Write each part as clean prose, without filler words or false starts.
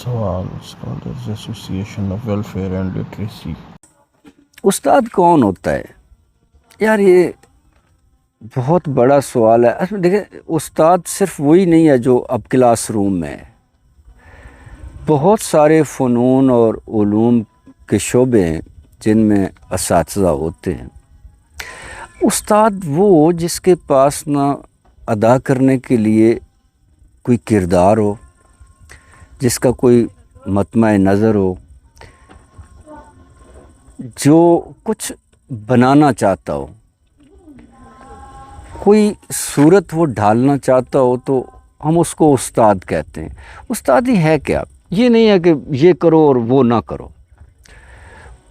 سوال scholars association of welfare and literacy. استاد کون ہوتا ہے یار؟ یہ بہت بڑا سوال ہے۔ اصل میں دیکھیں، استاد صرف وہی نہیں ہے جو اب کلاس روم میں ہے۔ بہت سارے فنون اور علوم کے شعبے ہیں جن میں اساتذہ ہوتے ہیں۔ استاد وہ جس کے پاس نہ ادا کرنے کے لیے کوئی کردار ہو، جس کا کوئی مطمع نظر ہو، جو کچھ بنانا چاہتا ہو، کوئی صورت وہ ڈھالنا چاہتا ہو، تو ہم اس کو استاد کہتے ہیں۔ استادی ہے کیا؟ یہ نہیں ہے کہ یہ کرو اور وہ نہ کرو۔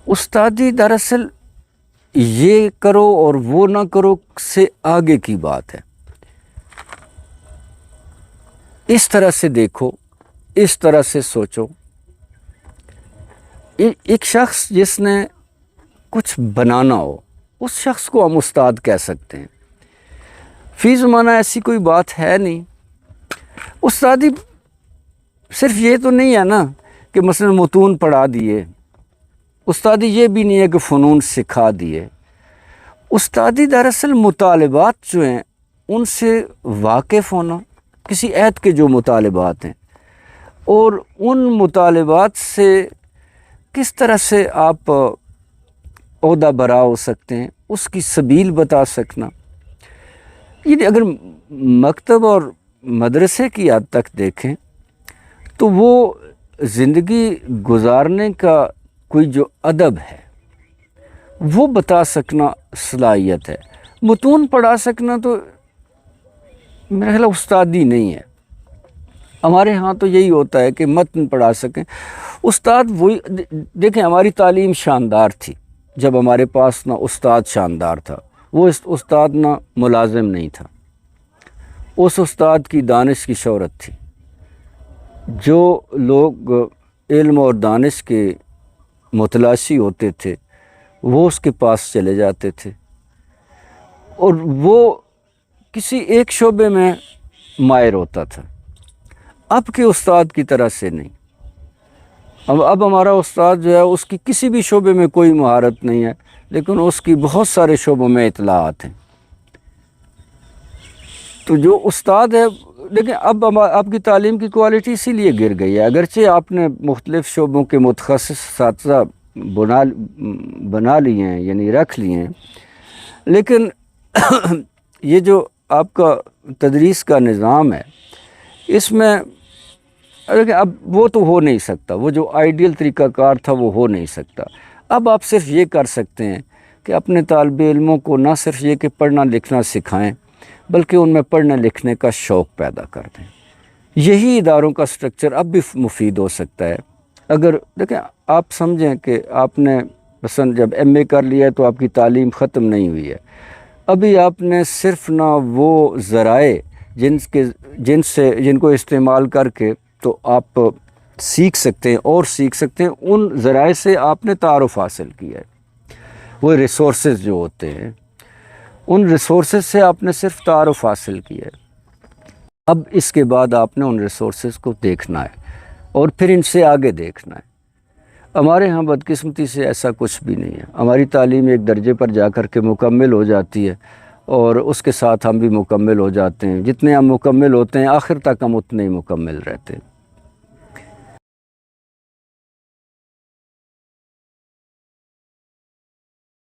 استادی دراصل یہ کرو اور وہ نہ کرو سے آگے کی بات ہے۔ اس طرح سے دیکھو، اس طرح سے سوچو۔ ایک شخص جس نے کچھ بنانا ہو، اس شخص کو ہم استاد کہہ سکتے ہیں۔ فی زمانہ ایسی کوئی بات ہے نہیں۔ استادی صرف یہ تو نہیں ہے نا کہ مثلا متون پڑھا دیے۔ استادی یہ بھی نہیں ہے کہ فنون سکھا دیے۔ استادی دراصل مطالبات جو ہیں ان سے واقف ہونا، کسی عہد کے جو مطالبات ہیں، اور ان مطالبات سے کس طرح سے آپ عہدہ برا ہو سکتے ہیں، اس کی سبیل بتا سکنا۔ یہ اگر مکتب اور مدرسے کی حد تک دیکھیں تو وہ زندگی گزارنے کا کوئی جو ادب ہے وہ بتا سکنا صلاحیت ہے۔ متون پڑھا سکنا تو میرا خیال استادی نہیں ہے۔ ہمارے ہاں تو یہی ہوتا ہے کہ متن پڑھا سکیں۔ استاد وہی، دیکھیں ہماری تعلیم شاندار تھی جب ہمارے پاس نہ استاد شاندار تھا، وہ استاد نہ ملازم نہیں تھا۔ اس استاد کی دانش کی شہرت تھی۔ جو لوگ علم اور دانش کے متلاشی ہوتے تھے وہ اس کے پاس چلے جاتے تھے، اور وہ کسی ایک شعبے میں ماہر ہوتا تھا۔ اب کے استاد کی طرح سے نہیں۔ اب ہمارا استاد جو ہے اس کی کسی بھی شعبے میں کوئی مہارت نہیں ہے، لیکن اس کی بہت سارے شعبوں میں اطلاعات ہیں۔ تو جو استاد ہے، لیکن اب آپ کی تعلیم کی کوالٹی اسی لیے گر گئی ہے۔ اگرچہ آپ نے مختلف شعبوں کے متخصص اساتذہ بنا لیے ہیں، یعنی رکھ لیے ہیں، لیکن یہ جو آپ کا تدریس کا نظام ہے، اس میں اب وہ تو ہو نہیں سکتا۔ وہ جو آئیڈیل طریقہ کار تھا وہ ہو نہیں سکتا۔ اب آپ صرف یہ کر سکتے ہیں کہ اپنے طالب علموں کو نہ صرف یہ کہ پڑھنا لکھنا سکھائیں، بلکہ ان میں پڑھنے لکھنے کا شوق پیدا کر دیں۔ یہی اداروں کا سٹرکچر اب بھی مفید ہو سکتا ہے۔ اگر دیکھیں، آپ سمجھیں کہ آپ نے مثلا جب ایم اے کر لیا ہے تو آپ کی تعلیم ختم نہیں ہوئی ہے۔ ابھی آپ نے صرف نہ وہ ذرائع جن کو استعمال کر کے تو آپ سیکھ سکتے ہیں اور سیکھ سکتے ہیں، ان ذرائع سے آپ نے تعارف حاصل کیا ہے۔ وہ ریسورسز جو ہوتے ہیں، ان ریسورسز سے آپ نے صرف تعارف حاصل کیا ہے۔ اب اس کے بعد آپ نے ان ریسورسز کو دیکھنا ہے اور پھر ان سے آگے دیکھنا ہے۔ ہمارے ہاں بدقسمتی سے ایسا کچھ بھی نہیں ہے۔ ہماری تعلیم ایک درجے پر جا کر کے مکمل ہو جاتی ہے، اور اس کے ساتھ ہم بھی مکمل ہو جاتے ہیں۔ جتنے ہم مکمل ہوتے ہیں آخر تک ہم اتنے ہی مکمل رہتے ہیں۔